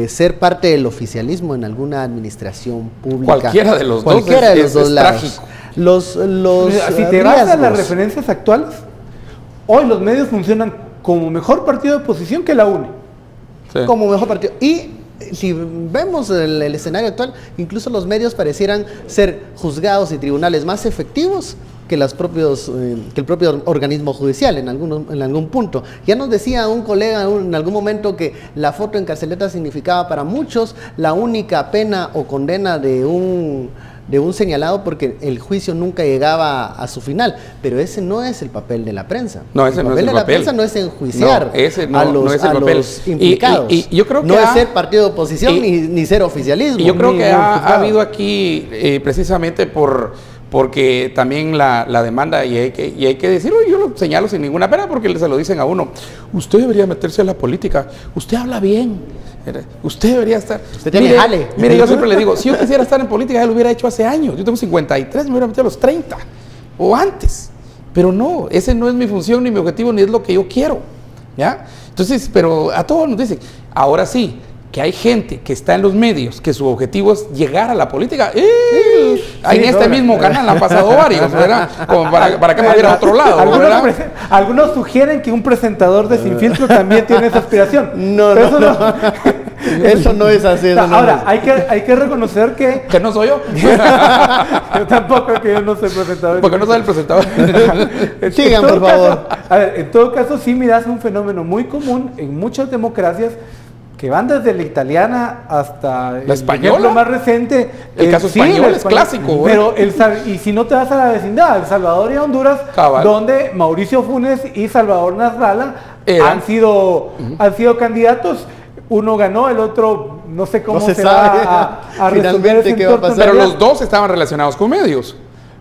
ser parte del oficialismo en alguna administración pública. Cualquiera de los dos lados. Trágico. Si te vas a las referencias actuales, hoy los medios funcionan como mejor partido de oposición que la UNE. Sí. Como mejor partido. Y si vemos el escenario actual, incluso los medios parecieran ser juzgados y tribunales más efectivos que el propio organismo judicial en algún punto. Ya nos decía un colega en algún momento que la foto en carceleta significaba para muchos la única pena o condena de un señalado, porque el juicio nunca llegaba a su final, pero ese no es el papel de la prensa. No, ese no es el papel. El papel de la prensa no es enjuiciar los implicados. Y yo creo que no es ser partido de oposición ni ser oficialismo. Y yo creo que ha habido aquí precisamente porque también la demanda, y hay que decir, yo lo señalo sin ninguna pena, porque se lo dicen a uno, usted debería meterse a la política, usted habla bien, usted debería estar... Usted tiene jale. Mire, yo siempre le digo, si yo quisiera estar en política, ya lo hubiera hecho hace años. Yo tengo 53, me hubiera metido a los 30 o antes. Pero no, ese no es mi función, ni mi objetivo, ni es lo que yo quiero, ¿ya? Entonces, pero a todos nos dicen, ahora sí, que hay gente que está en los medios, que su objetivo es llegar a la política. En este mismo canal han pasado varios, ¿verdad? Como para que me viera a otro lado, algunos sugieren que un presentador de Sin Filtro también tiene esa aspiración. Eso no es así. Ahora, hay que reconocer que no soy yo. Yo tampoco, que yo no soy presentador. Porque no soy el presentador. Sigan, por favor. A ver, en todo caso, sí miras un fenómeno muy común en muchas democracias, que van desde la italiana hasta la española, lo más reciente, el caso español es clásico, pero y si no te vas a la vecindad, El Salvador y Honduras, donde Mauricio Funes y Salvador Nasralla han sido candidatos, uno ganó, el otro no sé cómo se va a resolver ese qué va a pasar. Pero los dos estaban relacionados con medios.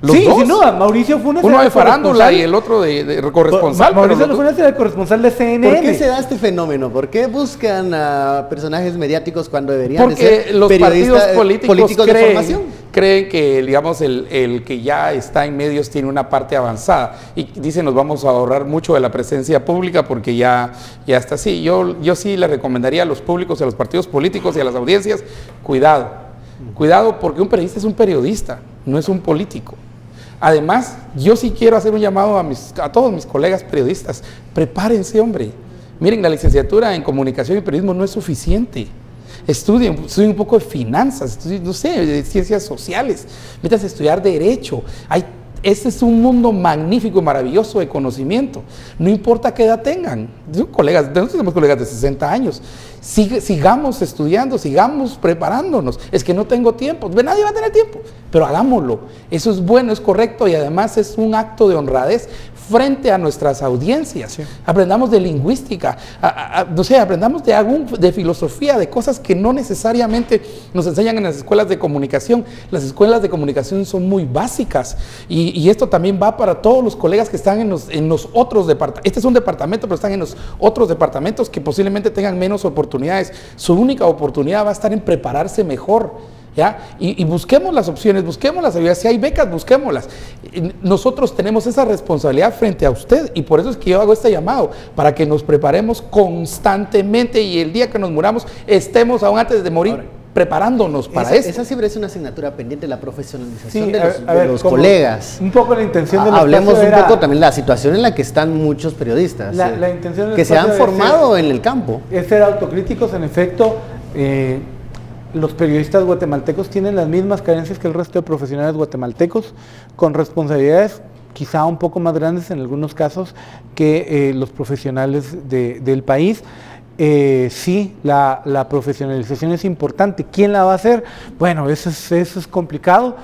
Sí, sin duda, Mauricio Funes. Uno de farándula y el otro de corresponsal. Mauricio Funes era el corresponsal de CNN. ¿Por qué se da este fenómeno? ¿Por qué buscan a personajes mediáticos cuando deberían de ser los partidos políticos de formación? Creen que, digamos, el que ya está en medios tiene una parte avanzada y dicen nos vamos a ahorrar mucho de la presencia pública porque ya está así. Yo sí le recomendaría a los públicos, a los partidos políticos y a las audiencias, cuidado porque un periodista es un periodista, no es un político. Además, yo sí quiero hacer un llamado a todos mis colegas periodistas. Prepárense, hombre. Miren, la licenciatura en comunicación y periodismo no es suficiente. Estudien un poco de finanzas, no sé, de ciencias sociales. Métanse a estudiar derecho. Este es un mundo magnífico y maravilloso de conocimiento. No importa qué edad tengan. Nosotros tenemos colegas de 60 años. sigamos estudiando, sigamos preparándonos. Es que no tengo tiempo, nadie va a tener tiempo, pero hagámoslo. Eso es bueno, es correcto y además es un acto de honradez frente a nuestras audiencias. Sí. Aprendamos de lingüística, no sé, aprendamos de filosofía, de cosas que no necesariamente nos enseñan en las escuelas de comunicación. Las escuelas de comunicación son muy básicas y esto también va para todos los colegas que están en los otros departamentos. Este es un departamento, pero están en los otros departamentos que posiblemente tengan menos oportunidades. Su única oportunidad va a estar en prepararse mejor. ¿Ya? Y busquemos las opciones, busquemos las ayudas, si hay becas, busquémoslas. Nosotros tenemos esa responsabilidad frente a usted y por eso es que yo hago este llamado, para que nos preparemos constantemente y el día que nos muramos estemos aún antes de morir preparándonos para eso. Esa siempre es una asignatura pendiente, la profesionalización de los colegas. Un poco la intención del hablemos un poco también de la situación en la que están muchos periodistas, la intención del que se han formado en el campo. Es ser autocríticos, en efecto. Los periodistas guatemaltecos tienen las mismas carencias que el resto de profesionales guatemaltecos, con responsabilidades quizá un poco más grandes en algunos casos que los profesionales del país. Sí, la profesionalización es importante. ¿Quién la va a hacer? Bueno, eso es complicado.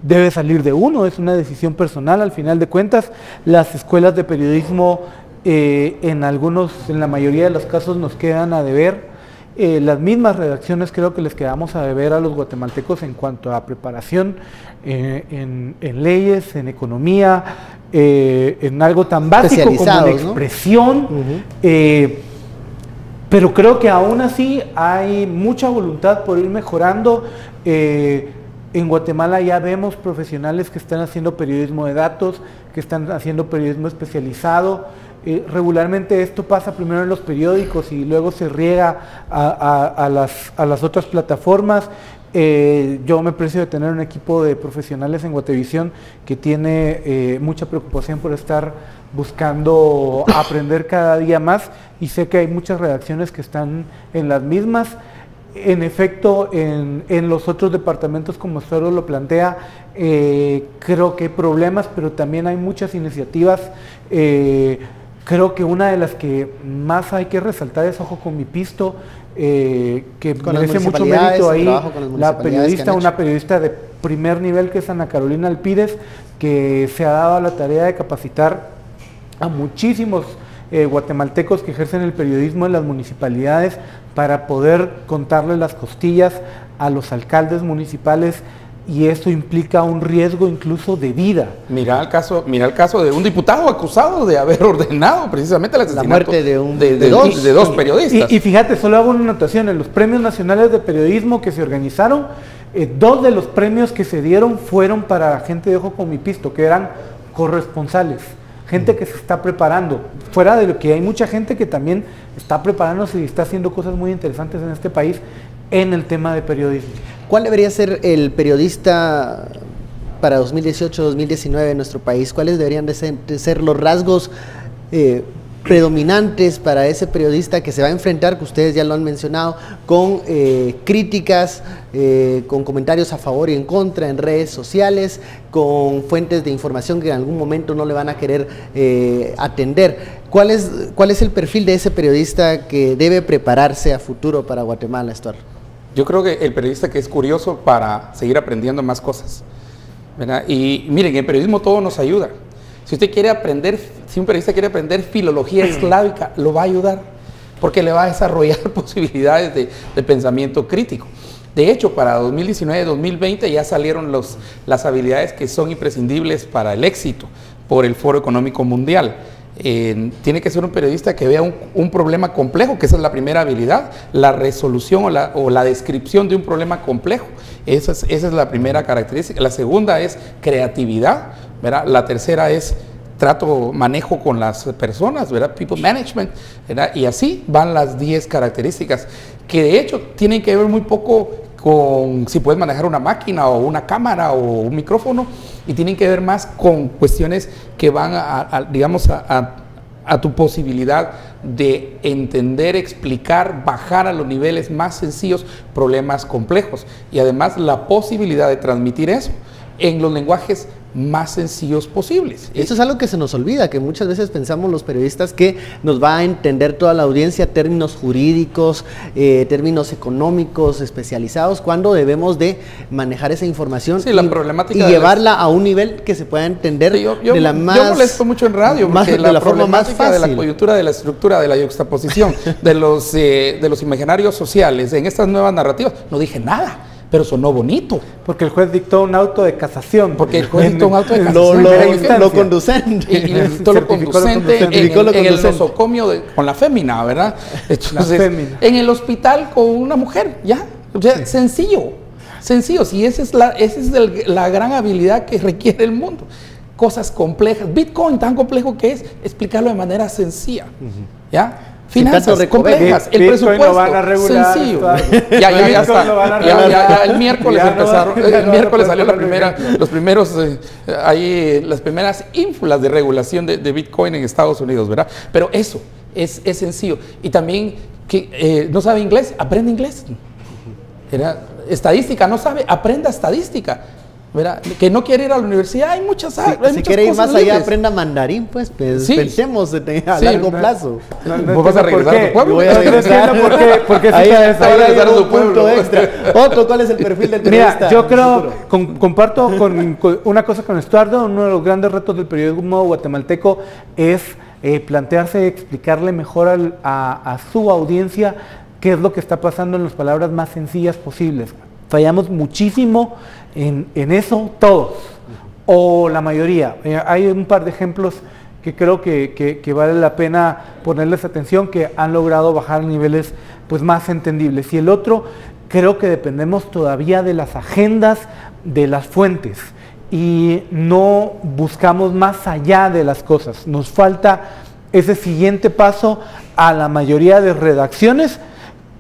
Debe salir de uno, es una decisión personal. Al final de cuentas, las escuelas de periodismo en la mayoría de los casos nos quedan a deber. Las mismas redacciones creo que les quedamos a deber a los guatemaltecos en cuanto a preparación en leyes, en economía, en algo tan básico como la expresión, ¿no? Pero creo que aún así hay mucha voluntad por ir mejorando. En Guatemala ya vemos profesionales que están haciendo periodismo de datos, que están haciendo periodismo especializado. Regularmente esto pasa primero en los periódicos y luego se riega a las otras plataformas. Yo me precio de tener un equipo de profesionales en Guatevisión que tiene mucha preocupación por estar buscando aprender cada día más y sé que hay muchas redacciones que están en las mismas. En efecto, en los otros departamentos, como usted lo plantea, creo que hay problemas, pero también hay muchas iniciativas. Creo que una de las que más hay que resaltar es Ojo con mi Pisto, que merece mucho mérito ahí, la periodista, una periodista de primer nivel que es Ana Carolina Alpírez, que se ha dado a la tarea de capacitar a muchísimos guatemaltecos que ejercen el periodismo en las municipalidades para poder contarle las costillas a los alcaldes municipales. Y eso implica un riesgo incluso de vida. Mira el caso de un diputado acusado de haber ordenado precisamente el asesinato, la muerte de dos periodistas. Y fíjate, solo hago una anotación, en los premios nacionales de periodismo que se organizaron, 2 de los premios que se dieron fueron para gente de Ojo con mi Pisto, que eran corresponsales, gente que se está preparando, fuera de lo que hay mucha gente que también está preparándose y está haciendo cosas muy interesantes en este país en el tema de periodismo. ¿Cuál debería ser el periodista para 2018-2019 en nuestro país? ¿Cuáles deberían de ser los rasgos predominantes para ese periodista que se va a enfrentar, que ustedes ya lo han mencionado, con críticas, con comentarios a favor y en contra en redes sociales, con fuentes de información que en algún momento no le van a querer atender? ¿Cuál es el perfil de ese periodista que debe prepararse a futuro para Guatemala, Estuardo? Yo creo que el periodista que es curioso para seguir aprendiendo más cosas, ¿verdad? Y miren, en el periodismo todo nos ayuda. Si usted quiere aprender, si un periodista quiere aprender filología eslávica, lo va a ayudar, porque le va a desarrollar posibilidades de pensamiento crítico. De hecho, para 2019-2020 ya salieron las habilidades que son imprescindibles para el éxito por el Foro Económico Mundial. Tiene que ser un periodista que vea un problema complejo, que esa es la primera habilidad, la resolución o la descripción de un problema complejo. Esa es la primera característica. La segunda es creatividad, ¿verdad? La tercera es manejo con las personas, ¿verdad? People management, ¿verdad? Y así van las 10 características, que de hecho tienen que ver muy poco con si puedes manejar una máquina o una cámara o un micrófono, y tienen que ver más con cuestiones que van a tu posibilidad de entender, explicar, bajar a los niveles más sencillos problemas complejos, y además la posibilidad de transmitir eso, en los lenguajes más sencillos posibles. Eso es algo que se nos olvida, que muchas veces pensamos los periodistas que nos va a entender toda la audiencia términos jurídicos, términos económicos especializados, cuando debemos de manejar esa información la problemática y llevarla a un nivel que se pueda entender de la más... Yo molesto mucho en radio, porque de la forma más fácil. De la coyuntura, de la estructura, de la yuxtaposición, de los imaginarios sociales, en estas nuevas narrativas, no dije nada. Pero sonó bonito. Porque el juez dictó un auto de casación. Porque el juez dictó un auto de casación. Lo conducente. Y dictó lo conducente en el nosocomio con la fémina, ¿verdad? Entonces, en el hospital con una mujer, ya. O sea, sencillo. Sencillo. Si esa es la gran habilidad que requiere el mundo. Cosas complejas. Bitcoin, tan complejo que es, explicarlo de manera sencilla. ¿Ya? Finanzas complejas, el presupuesto lo van a regular, sencillo. Ya está. El miércoles empezaron, el miércoles salió las primeras ínfulas de regulación de Bitcoin en Estados Unidos, ¿verdad? Pero eso es sencillo. Y también que no sabe inglés, aprende inglés. Estadística, no sabe, aprenda estadística. ¿Verdad? Que no quiere ir a la universidad, hay muchas si quiere ir más allá, aprenda mandarín, pues pensemos a largo plazo. ¿Vos vas a regresar a tu pueblo? Voy a regresar porque ahí está regresar a tu pueblo. Otro, ¿cuál es el perfil del periodista? Mira, yo creo, comparto con una cosa con Estuardo. Uno de los grandes retos del periodismo guatemalteco es plantearse, explicarle mejor a su audiencia qué es lo que está pasando en las palabras más sencillas posibles. Fallamos muchísimo en eso todos, o la mayoría. Hay un par de ejemplos que creo que vale la pena ponerles atención, que han logrado bajar niveles pues más entendibles. Y el otro, creo que dependemos todavía de las agendas de las fuentes y no buscamos más allá de las cosas. Nos falta ese siguiente paso a la mayoría de redacciones.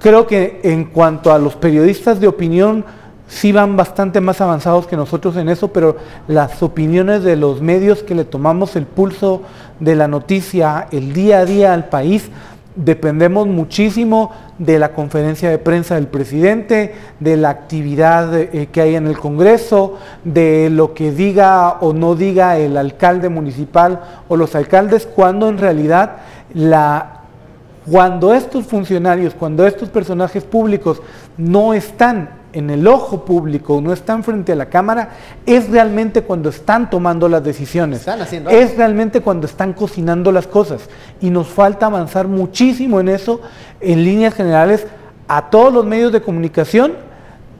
Creo que en cuanto a los periodistas de opinión, sí van bastante más avanzados que nosotros en eso, pero las opiniones de los medios que le tomamos el pulso de la noticia, el día a día al país, dependemos muchísimo de la conferencia de prensa del presidente, de la actividad que hay en el Congreso, de lo que diga o no diga el alcalde municipal o los alcaldes, cuando en realidad cuando estos funcionarios, cuando estos personajes públicos no están en el ojo público, no están frente a la cámara, es realmente cuando están tomando las decisiones, es realmente cuando están cocinando las cosas, y nos falta avanzar muchísimo en eso, en líneas generales, a todos los medios de comunicación,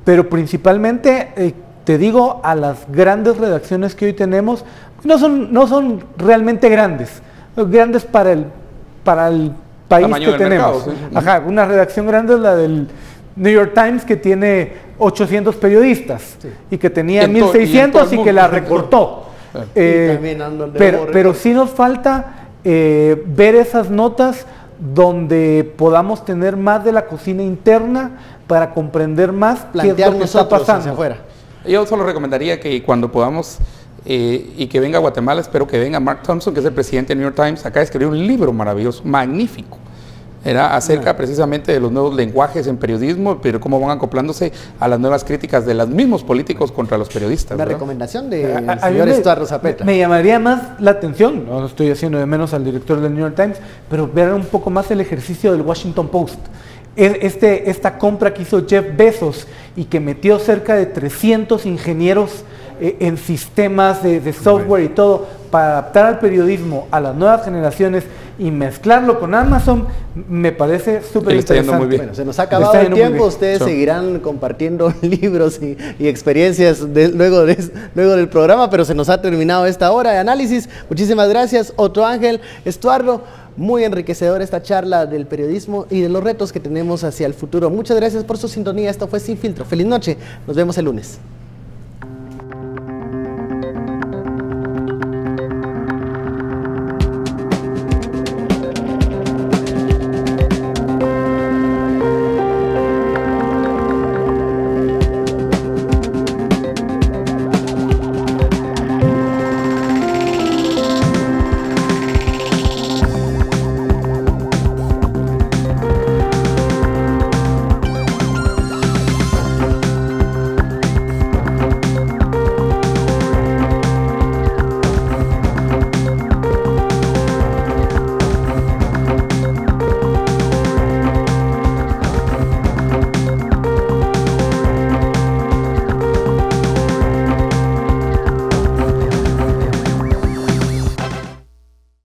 pero principalmente, te digo, a las grandes redacciones que hoy tenemos. No son realmente grandes para el país que tenemos. Mercado, una redacción grande es la del New York Times, que tiene 800 periodistas y que tenía 1.600 y que la recortó. Pero sí nos falta ver esas notas donde podamos tener más de la cocina interna para comprender más qué es lo que está pasando. Yo solo recomendaría que cuando podamos y que venga a Guatemala, espero que venga Mark Thompson, que es el presidente del New York Times, acá escribió un libro maravilloso, magnífico. Era acerca precisamente de los nuevos lenguajes en periodismo, pero cómo van acoplándose a las nuevas críticas de los mismos políticos contra los periodistas. Una recomendación del señor Estuardo Zapeta. Me llamaría más la atención, no estoy haciendo de menos al director del New York Times, pero ver un poco más el ejercicio del Washington Post. Esta compra que hizo Jeff Bezos y que metió cerca de 300 ingenieros en sistemas de software y todo, para adaptar al periodismo a las nuevas generaciones y mezclarlo con Amazon, me parece súper interesante. Muy bien. Bueno, se nos ha acabado el tiempo, ustedes seguirán compartiendo libros y experiencias luego del programa, pero se nos ha terminado esta hora de análisis. Muchísimas gracias, Otto Ángel, Estuardo. Muy enriquecedora esta charla del periodismo y de los retos que tenemos hacia el futuro. Muchas gracias por su sintonía. Esto fue Sin Filtro. Feliz noche. Nos vemos el lunes.